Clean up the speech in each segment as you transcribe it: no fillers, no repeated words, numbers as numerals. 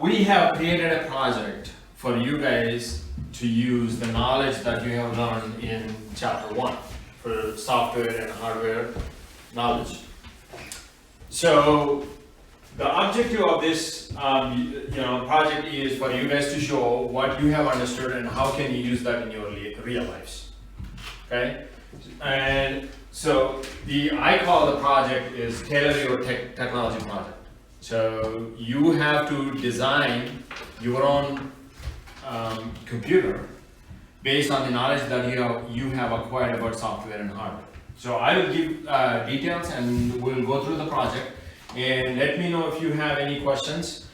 we have created a project for you guys to use the knowledge that you have learned in chapter 1 for software and hardware knowledge. So the objective of this project is for you guys to show what you have understood and how can you use that in your real lives. Okay? And so I call the project is Tailor Your Technology Project. So you have to design your own computer based on the knowledge that you have acquired about software and hardware. So I will give details and we'll go through the project, and let me know if you have any questions.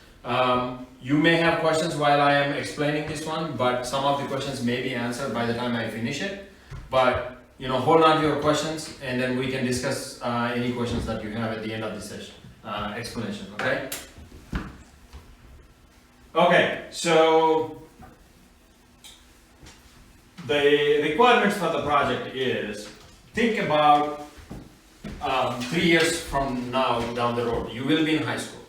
You may have questions while I am explaining this one, but some of the questions may be answered by the time I finish it. But hold on to your questions, and then we can discuss any questions that you have at the end of the session explanation. Okay? Okay, so the requirements for the project is, think about 3 years from now down the road, you will be in high school,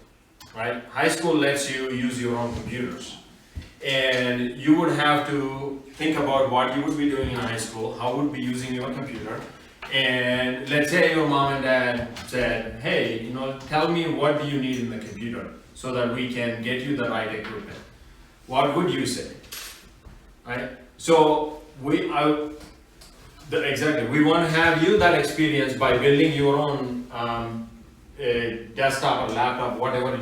right? High school lets you use your own computers. And you would have to think about what you would be doing in high school, how would be using your computer. And let's say your mom and dad said, hey, tell me what do you need in the computer so that we can get you the right equipment. What would you say, right? So we want to have you that experience by building your own desktop or laptop, whatever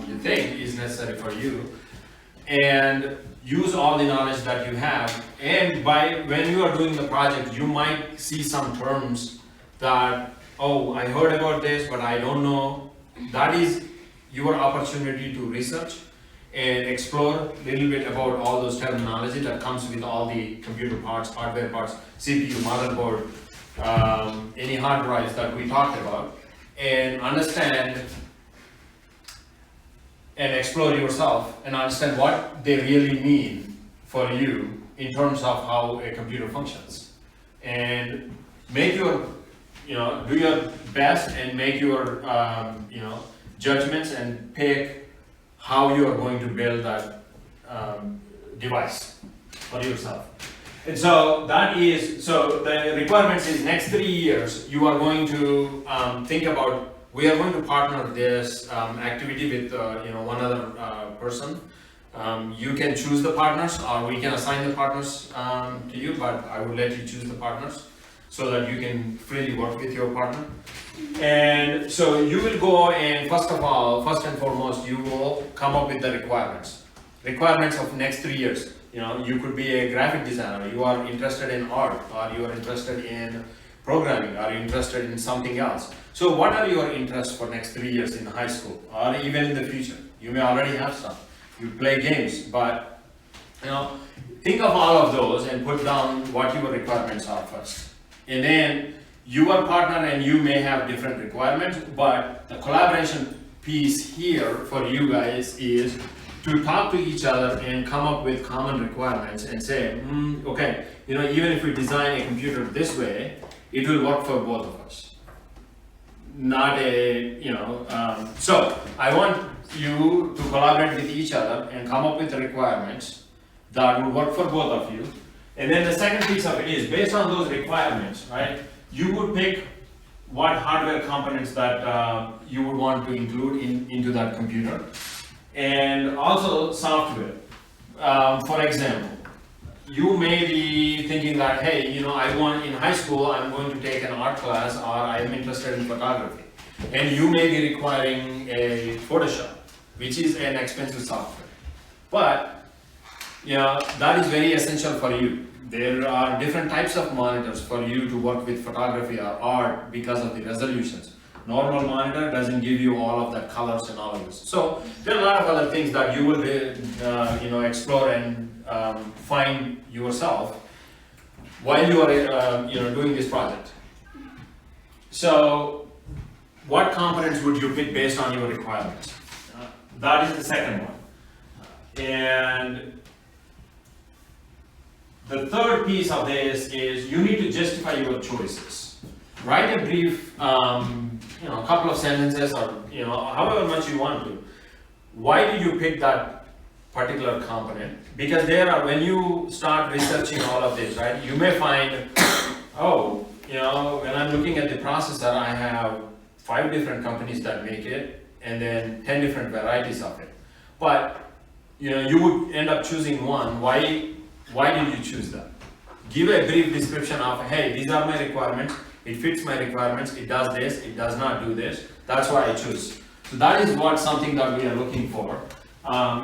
you think is necessary for you, and use all the knowledge that you have. And when you are doing the project, you might see some terms that, oh, I heard about this, but I don't know. That is your opportunity to research and explore a little bit about all those terminology that comes with all the computer parts, hardware parts, CPU, motherboard, any hard drives that we talked about, and understand and explore yourself and understand what they really mean for you in terms of how a computer functions. And make your, do your best and make your, judgments and pick how you are going to build that device for yourself. And so the requirements is next 3 years, you are going to think about, we are going to partner this activity with one other person. You can choose the partners, or we can assign the partners to you, but I would let you choose the partners so that you can freely work with your partner. And so you will go and first and foremost, you will come up with the requirements of next 3 years. You could be a graphic designer, you are interested in art, or you are interested in programming, are you interested in something else? So what are your interests for next 3 years in high school, or even in the future? You may already have some. You play games, but think of all of those and put down what your requirements are first. And then your partner and you may have different requirements, but the collaboration piece here for you guys is to talk to each other and come up with common requirements and say, okay, even if we design a computer this way, it will work for both of us. Not so I want you to collaborate with each other and come up with the requirements that will work for both of you. And then the second piece of it is, based on those requirements, right, you would pick what hardware components that you would want to include into that computer, and also software. For example, you may be thinking that, hey, in high school, I'm going to take an art class, or I'm interested in photography. And you may be requiring a Photoshop, which is an expensive software. But, that is very essential for you. There are different types of monitors for you to work with photography or art because of the resolutions. Normal monitor doesn't give you all of that colors and all of this. So there are a lot of other things that you will explore and find yourself while you are doing this project. So what components would you pick based on your requirements? That is the second one. And the third piece of this is you need to justify your choices. Write a brief, couple of sentences, or however much you want to. why did you pick that particular component? Because there are, when you start researching all of this, right, you may find, oh, you know, when I'm looking at the processor, I have 5 different companies that make it, and then 10 different varieties of it. But, you know, you would end up choosing one. Why did you choose that? Give a brief description of, hey, these are my requirements, it fits my requirements, it does this, it does not do this, that's why I choose. So that is what something that we are looking for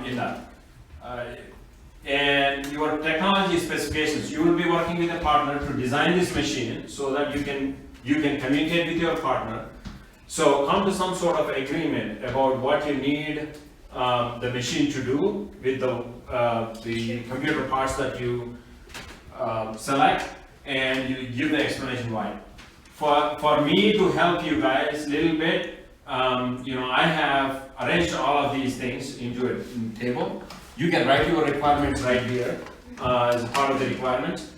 in that. And your technology specifications, you will be working with a partner to design this machine so that you can communicate with your partner. So come to some sort of agreement about what you need the machine to do with the computer parts that you select, and you give the explanation why. For me to help you guys a little bit, you know, I have arranged all of these things into a table. You can write your requirements right here as a part of the requirements.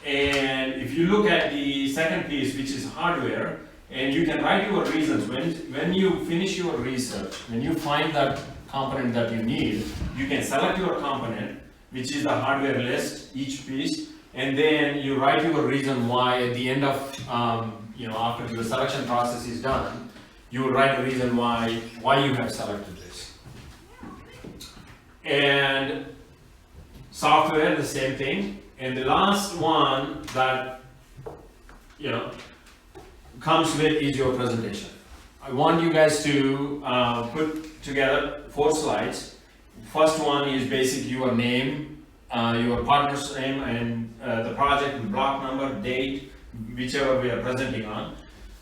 And if you look at the second piece, which is hardware, and you can write your reasons. When you finish your research, when you find that component that you need, you can select your component, which is the hardware list, each piece, and then you write your reason why at the end of, you know, after the selection process is done, you will write a reason why you have selected this. And software, the same thing. And the last one that, you know, comes with is your presentation. I want you guys to put together 4 slides. First one is basically your name, your partner's name, and the project, block number, date, whichever we are presenting on.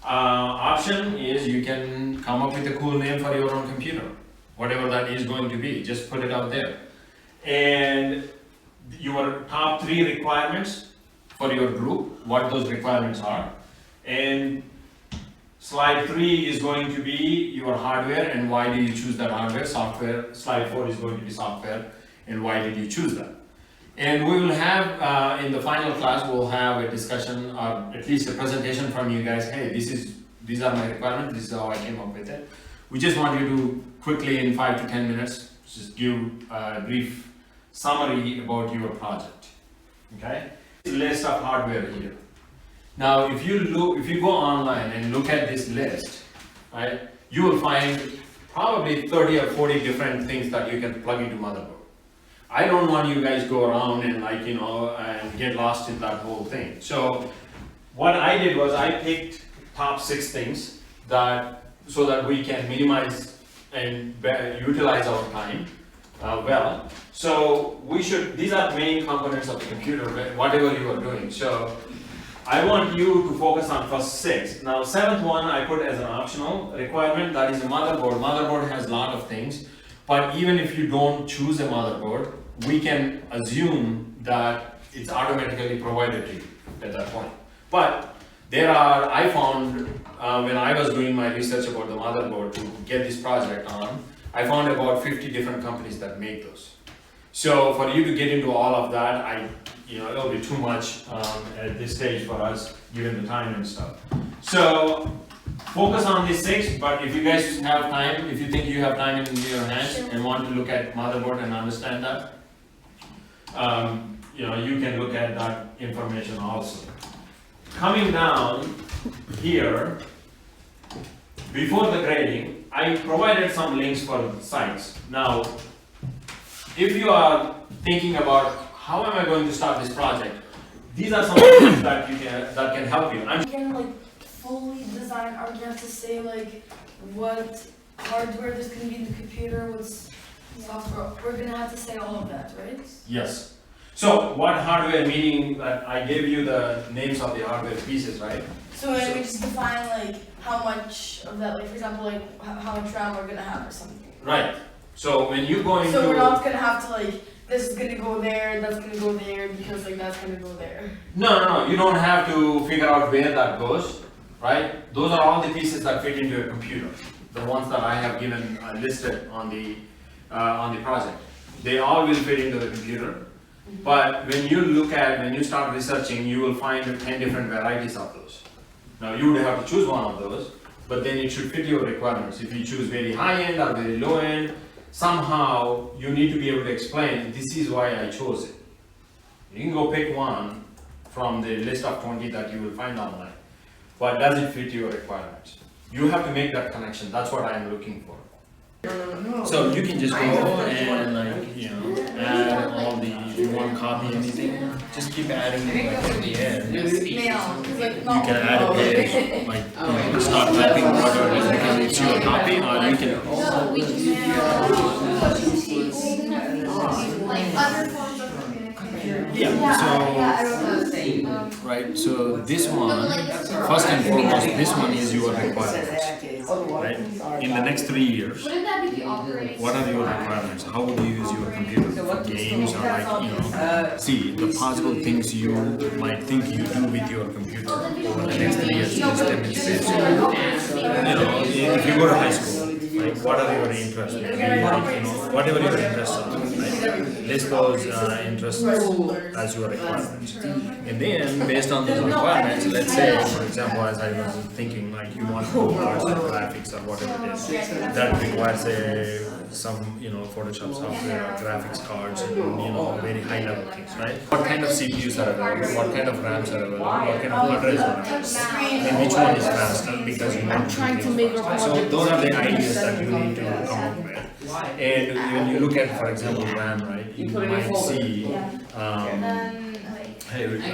Option is you can come up with a cool name for your own computer, whatever that is going to be, just put it out there. And your top 3 requirements for your group, what those requirements are. And slide 3 is going to be your hardware and why do you choose that hardware. Software, slide 4 is going to be software and why did you choose that. And we will have, in the final class, we'll have a discussion, or at least a presentation from you guys. Hey, these are my requirements, this is how I came up with it. We just want you to quickly, in 5 to 10 minutes, just give a brief summary about your project, okay? List of hardware here. Now, if you go online and look at this list, right, you will find probably 30 or 40 different things that you can plug into motherboard. I don't want you guys go around and like, you know, and get lost in that whole thing. So what I did was I picked top 6 things so that we can minimize and utilize our time well. So these are the main components of the computer, whatever you are doing. So I want you to focus on first 6. Now 7th one I put as an optional requirement, that is a motherboard. Motherboard has a lot of things, but even if you don't choose a motherboard, we can assume that it's automatically provided to you at that point. But I found when I was doing my research about the motherboard to get this project on, I found about 50 different companies that make those. So for you to get into all of that, it'll be too much at this stage for us, given the time and stuff. So focus on these 6, but if you guys have time, if you think you have time in your hands and want to look at motherboard and understand that, you can look at that information also. Coming down here, before the grading, I provided some links for sites. Now, if you are thinking about how am I going to start this project, these are some things that can help you. You can fully design. Are we gonna have to say what hardware there's gonna be in the computer, what software? We're gonna have to say all of that, right? Yes. So what hardware, meaning that I gave you the names of the hardware pieces, right? So we just define how much of that, for example, how much RAM we're gonna have or something. Right. So when you go into, so we're not gonna have to this is gonna go there, that's gonna go there, because that's gonna go there. No. You don't have to figure out where that goes, right? Those are all the pieces that fit into a computer. The ones that I have given listed on the project. They all will fit into the computer. Mm-hmm. But when you start researching, you will find 10 different varieties of those. Now you would have to choose one of those, but then it should fit your requirements. If you choose very high end or very low end, somehow you need to be able to explain, this is why I chose it. You can go pick one from the list of 20 that you will find online, but does it fit your requirements? You have to make that connection, that's what I'm looking for. So you can just go and like, you know, add all the, if you want to copy anything, just keep adding like at the end. You can add a page, like, you know, start typing whatever it is, because it's your copy, or you can. Yeah, so, right, so this one, first and foremost, this one is your requirements, right? In the next 3 years, what are your requirements? How would you use your computer for games or like, you know, see the possible things you might think you do with your computer over the next 3 years, just demonstrate. You know, if you go to high school, like what are your interests? Maybe, like, you know, whatever your interests are, right? List those interests as your requirements. And then, based on those requirements, let's say, for example, as I was thinking, like you want to do arts or graphics or whatever it is, that requires some, you know, Photoshop software or graphics cards and, you know, very high level things, right? What kind of CPUs are available? What kind of RAMs are available? What kind of hard drives are available? And which one is faster? Because you want to make so those are the ideas that you need to come up with. And when you look at, for example, RAM, right, you might see, hey,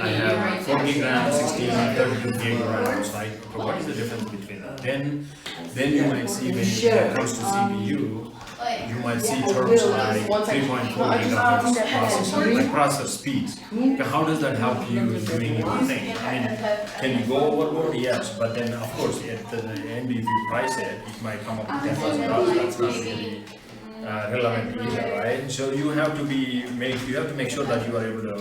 I have 4 gig RAM, 16, 32 gig RAMs, right? Okay, what is the difference between that? Then you might see when it comes to CPU, you might see terms like 3.4 gigahertz processor, like processor speeds. Okay, how does that help you in doing your thing? I mean, can you go overboard? Yes, but then of course at the end, if you price it, it might come up with $10,000. That's not really relevant either, right? So you have to make sure that you are able to.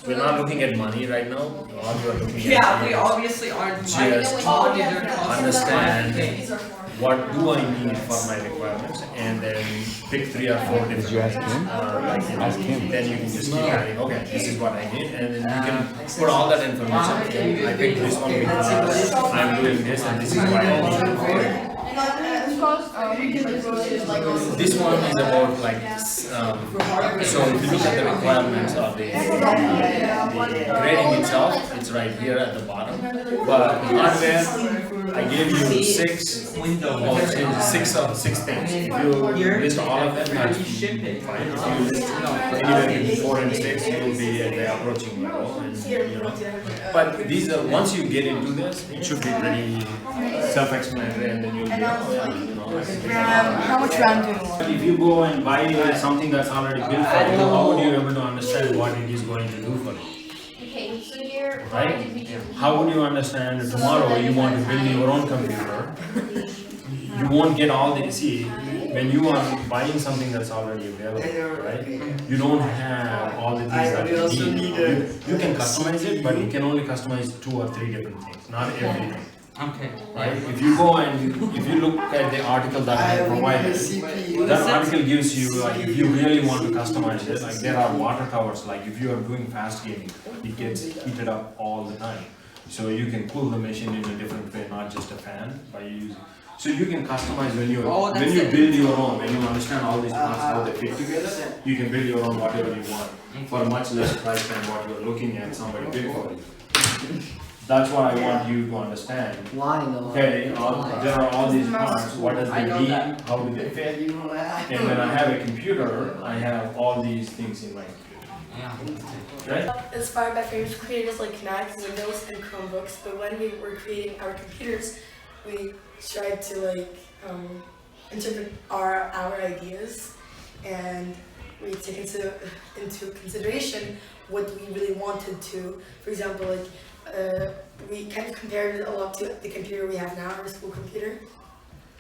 We're not looking at money right now. All you are looking at. Yeah, we obviously aren't. Just understand what do I need for my requirements, and then pick 3 or 4 different. Did you ask him? Ask him. Then you can just keep adding. Okay, this is what I need, and then you can put all that information in. I picked this one because I'm doing this, and this is why I need it. This one is about like, so if you look at the requirements of the grading itself, it's right here at the bottom. But hardware, I gave you 6 things. If you list all of them, that's fine. If you list anywhere between 4 and 6, you will be at the approaching level. And, you know. But these are, once you get into this, it should be pretty self-explanatory, and then you'll be, How much RAM do you want? if you go and buy something that's already built for you, how would you be able to understand what it is going to do for you? Okay, so here, Right? How would you understand tomorrow you want to build your own computer? You won't get all the, see, when you are buying something that's already available, right? You don't have all the things that you need. You can customize it, but you can only customize 2 or 3 different things, not everything. Okay. Right? If you go and if you look at the article that I provided, that article gives you, like, if you really want to customize it, like there are water towers, like if you are doing fast gaming, it gets heated up all the time. So you can cool the machine in a different way, not just a fan, by using. So you can customize when you build your own, when you understand all these parts, how they fit together, you can build your own whatever you want for much less price than what you're looking at somebody build for you. That's what I want you to understand. Okay, there are all these parts, what does they mean, how do they fit? And when I have a computer, I have all these things in my computer. Right? Inspired by famous creators like Macs, Windows, and Chromebooks, but when we were creating our computers, we tried to interpret our ideas, and we take into consideration what we really wanted to. For example, like we kind of compared it a lot to the computer we have now, our school computer.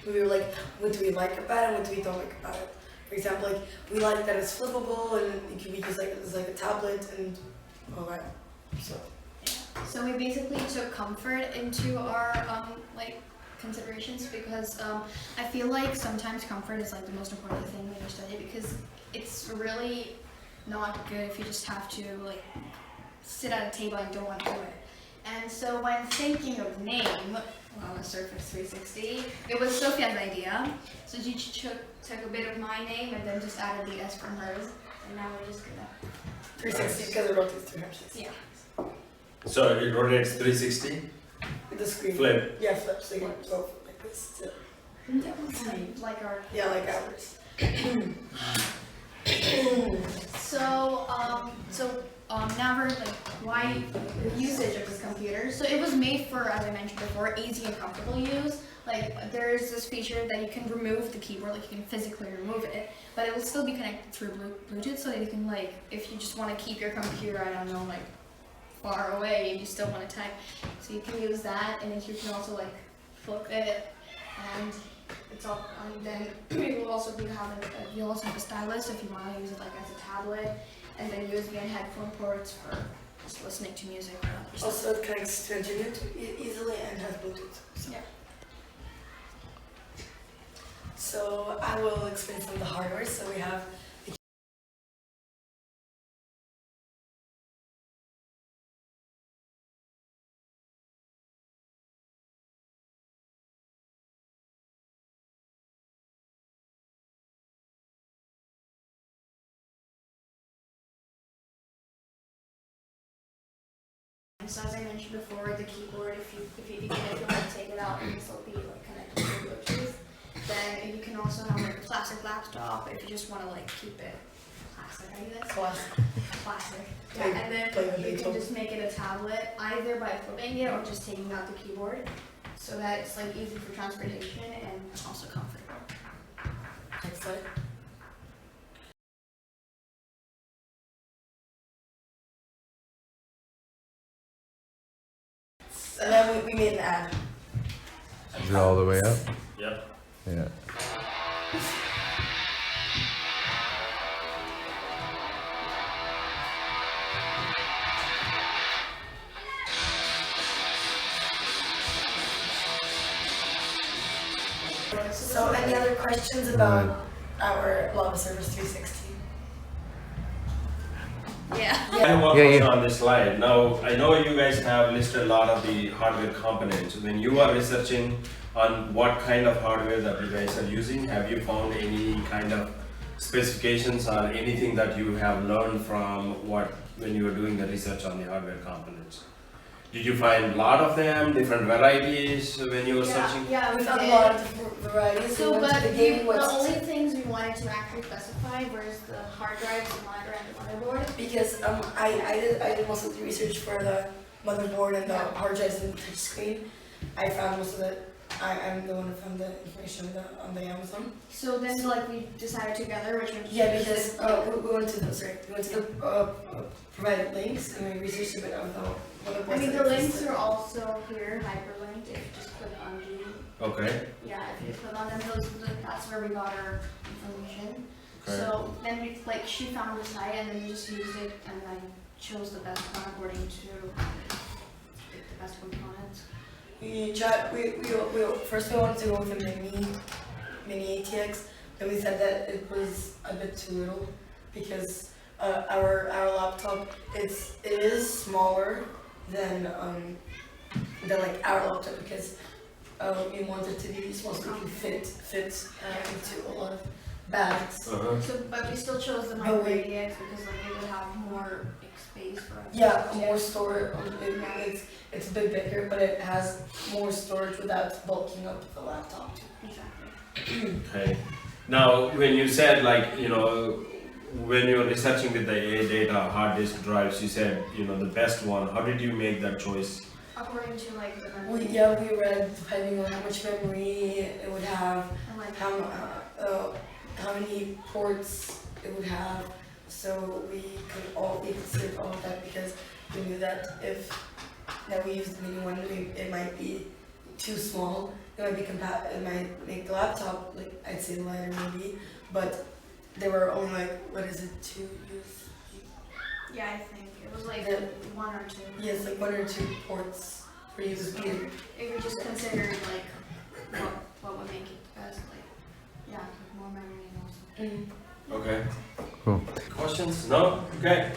We were like, what do we like about it, what do we don't like about it? For example, like we like that it's flippable and it can be used like as like a tablet and all that. So we basically took comfort into our considerations, because I feel like sometimes comfort is like the most important thing when you study, because it's really not good if you just have to like sit at a table and don't want to do it. And so when thinking of name on the Surface 360, it was Sophia's idea. So she took a bit of my name and then just added the S from hers. And now we're just gonna 360 because it rotates 360. yeah. So it rotates 360? With the screen. Flip. Yeah, flip. So you can go like this. Like our Yeah, like ours. Now we're like why the usage of this computer. So it was made for, as I mentioned before, easy and comfortable use. Like there's this feature that you can remove the keyboard, like you can physically remove it, but it will still be connected through Bluetooth, so that you can like, if you just want to keep your computer, I don't know, like far away and you still want to type, so you can use that, and then you can also like flip it, and it's all. Then you will also you'll also have a stylus if you want to use it like as a tablet, and then USB and headphone ports for just listening to music or other stuff. Also, it connects to internet easily and has Bluetooth. So. Yeah. So I will explain some of the hardware. So we have So as I mentioned before, the keyboard, if you want to take it out and still be like connected to Bluetooth, then you can also have like a plastic laptop if you just want to like keep it plastic. I guess. Plastic. Yeah, and then you can just make it a tablet either by flipping it or just taking out the keyboard, so that it's like easy for transportation and also comfortable. next slide. And then we made an ad. Is it all the way up? Yep. Yeah. So any other questions about our Lava Service 360? Yeah. I have one Yeah, question yeah. on this slide. Now, I know you guys have listed a lot of the hardware components. When you are researching on what kind of hardware that you guys are using, have you found any kind of specifications or anything that you have learned from when you were doing the research on the hardware components? Did you find a lot of them, different varieties when you were searching? Yeah, We found a lot of different varieties. So, We went but to the gaming the website. only things we wanted to actually specify was the hard drive, the monitor, and the motherboard. Because I did most of the research for the motherboard and the hard drives and touch screen. I found most of it. I'm the one who found the information on the Amazon. So then, like, we decided together which one. Yeah, because we went to the provided links and we researched a bit of the motherboard. I mean, the links are also here, hyperlinked. If you just click on the. Okay. Yeah, if you click on them, that's where we got our information. Okay. So then she found the site and then we just used it and I chose the best one according to pick the best components. We first we wanted to go with a mini ATX, then we said that it was a bit too little because our laptop it is smaller than like our laptop because we wanted it to be small so we can fit into a lot of bags. Uh-huh. So, but we still chose the micro ATX because like it would have more space for us. Yeah, more storage. It's a bit bigger, but it has more storage without bulking up the laptop. Exactly. Okay. Now, when you said when you were researching with the A data hard disk drives, you said the best one. How did you make that choice? According to like the memory. We read depending on how much memory it would have, And, like, how many ports it would have. So we considered all of that because we knew that if we used the mini one, it might be too small. It might be it might make the laptop I'd say lighter maybe, but there were only 2 USB. Yeah, I think it was like The- 1 or 2. Yes, 1 or 2 ports for USB. If we just considered like what would make it best, more memory and also. Mm. Okay. Cool. Questions? No? Okay.